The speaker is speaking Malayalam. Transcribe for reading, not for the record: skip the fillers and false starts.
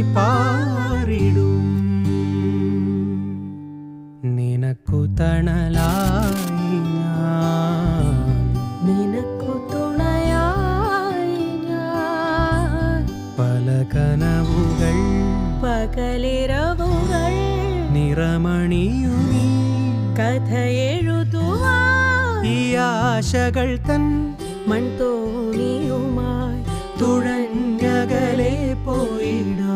തണലായി പാറിടും നിനക്കു തണലായി ഞാൻ നിനക്കു തുണയായി ഞാൻ പല കനവുകൾ പകലിരവുകൾ നിറമണിയുമീ കഥ എഴുതുവാൻ ഈ ആശകൾ തൻ മൺതോണിയുമായി തുഴഞ്ഞകലെ പോയിടും